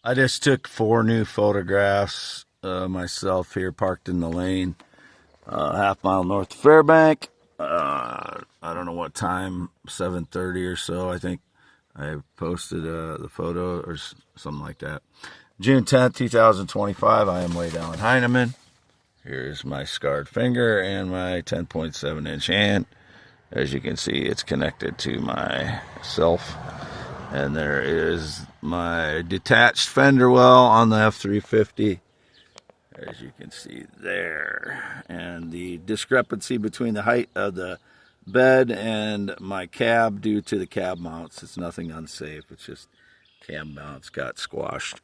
I just took 4 new photographs myself here, parked in the lane, half mile north of Fairbank. I don't know what time, 7:30 or so. I think I posted the photo or something like that. June 10th, 2025. I am Wade Allen Heineman. Here's my scarred finger and my 10.7-inch hand. As you can see, it's connected to myself. And there is my detached fender well on the F-350, as you can see there. And the discrepancy between the height of the bed and my cab due to the cab mounts. It's nothing unsafe. It's just cab mounts got squashed.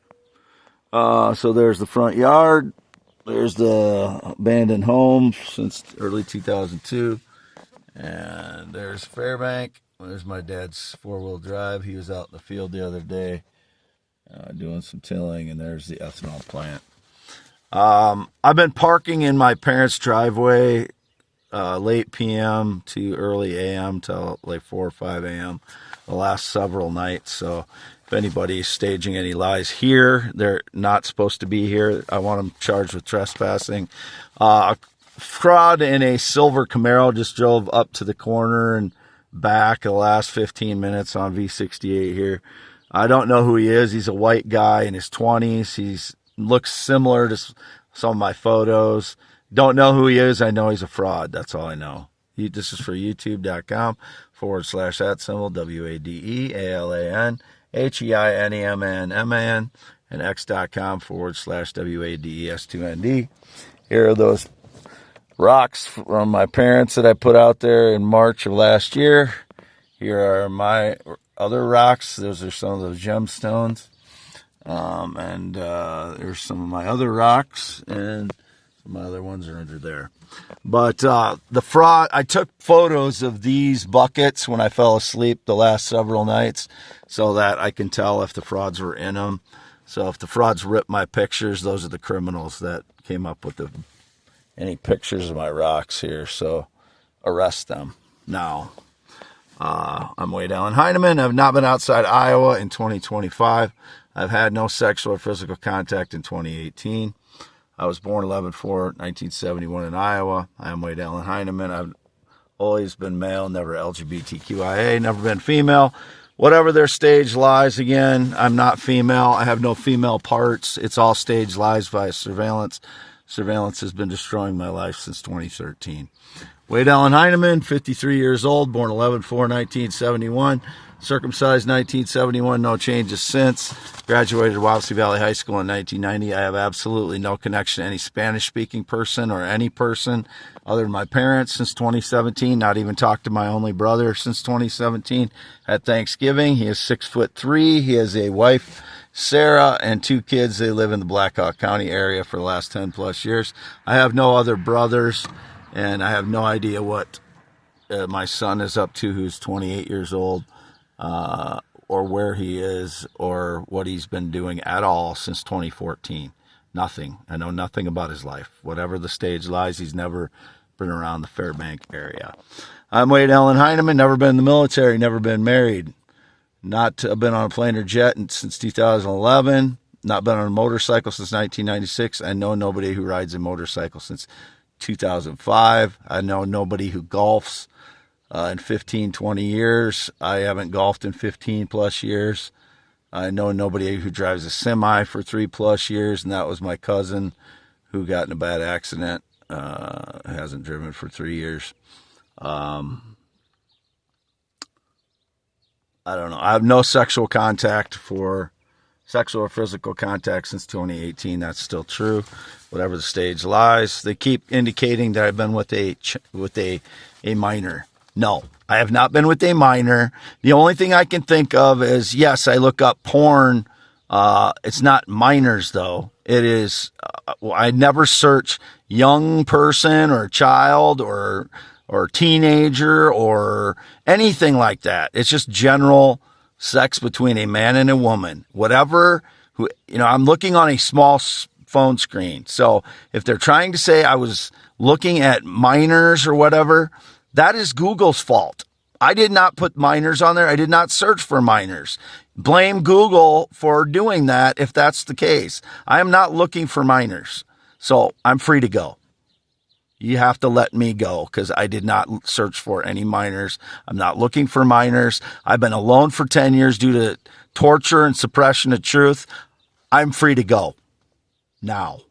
So there's the front yard. There's the abandoned home since early 2002. And there's Fairbank. There's my dad's 4-wheel drive. He was out in the field the other day doing some tilling, and there's the ethanol plant. I've been parking in my parents' driveway late p.m. to early a.m. till like 4 or 5 a.m. the last several nights. So if anybody's staging any lies here, they're not supposed to be here. I want them charged with trespassing. A fraud in a silver Camaro just drove up to the corner and back the last 15 minutes on V68 here. I don't know who he is. He's a white guy in his 20s. He looks similar to some of my photos. Don't know who he is. I know he's a fraud. That's all I know. This is for youtube.com/@symbol WADEALANHEINEMANMAN and x.com/WADES2ND. Here are those rocks from my parents that I put out there in March of last year. Here are my other rocks. Those are some of those gemstones. And there's some of my other rocks, and some other ones are under there. But the fraud, I took photos of these buckets when I fell asleep the last several nights so that I can tell if the frauds were in them. So if the frauds ripped my pictures, those are the criminals that came up with any pictures of my rocks here. So arrest them now. I'm Wade Allen Heineman. I've not been outside Iowa in 2025. I've had no sexual or physical contact in 2018. I was born 11/4/1971 in Iowa. I am Wade Allen Heineman. I've always been male, never LGBTQIA, never been female. Whatever their stage lies, again, I'm not female. I have no female parts. It's all stage lies via surveillance. Surveillance has been destroying my life since 2013. Wade Allen Heineman, 53 years old, born 11/4/1971, circumcised 1971, no changes since. Graduated Wapsie Valley High School in 1990. I have absolutely no connection to any Spanish-speaking person or any person other than my parents since 2017. Not even talked to my only brother since 2017 at Thanksgiving. He is 6'3". He has a wife, Sarah, and 2 kids. They live in the Black Hawk County area for the last 10 plus years. I have no other brothers, and I have no idea what my son is up to, who's 28 years old, or where he is, or what he's been doing at all since 2014. Nothing. I know nothing about his life. Whatever the stage lies, he's never been around the Fairbank area. I'm Wade Allen Heineman, never been in the military, never been married. Not been on a plane or jet since 2011. Not been on a motorcycle since 1996. I know nobody who rides a motorcycle since 2005. I know nobody who golfs in 15, 20 years. I haven't golfed in 15 plus years. I know nobody who drives a semi for 3 plus years, and that was my cousin who got in a bad accident. Hasn't driven for 3 years. I don't know. I have no sexual or physical contact since 2018. That's still true. Whatever the stage lies. They keep indicating that I've been with a minor. No, I have not been with a minor. The only thing I can think of is, yes, I look up porn. It's not minors, though. It is, I never search young person or child or teenager or anything like that. It's just general sex between a man and a woman. Whatever, I'm looking on a small phone screen. So if they're trying to say I was looking at minors or whatever, that is Google's fault. I did not put minors on there. I did not search for minors. Blame Google for doing that if that's the case. I am not looking for minors. So I'm free to go. You have to let me go because I did not search for any minors. I'm not looking for minors. I've been alone for 10 years due to torture and suppression of truth. I'm free to go now.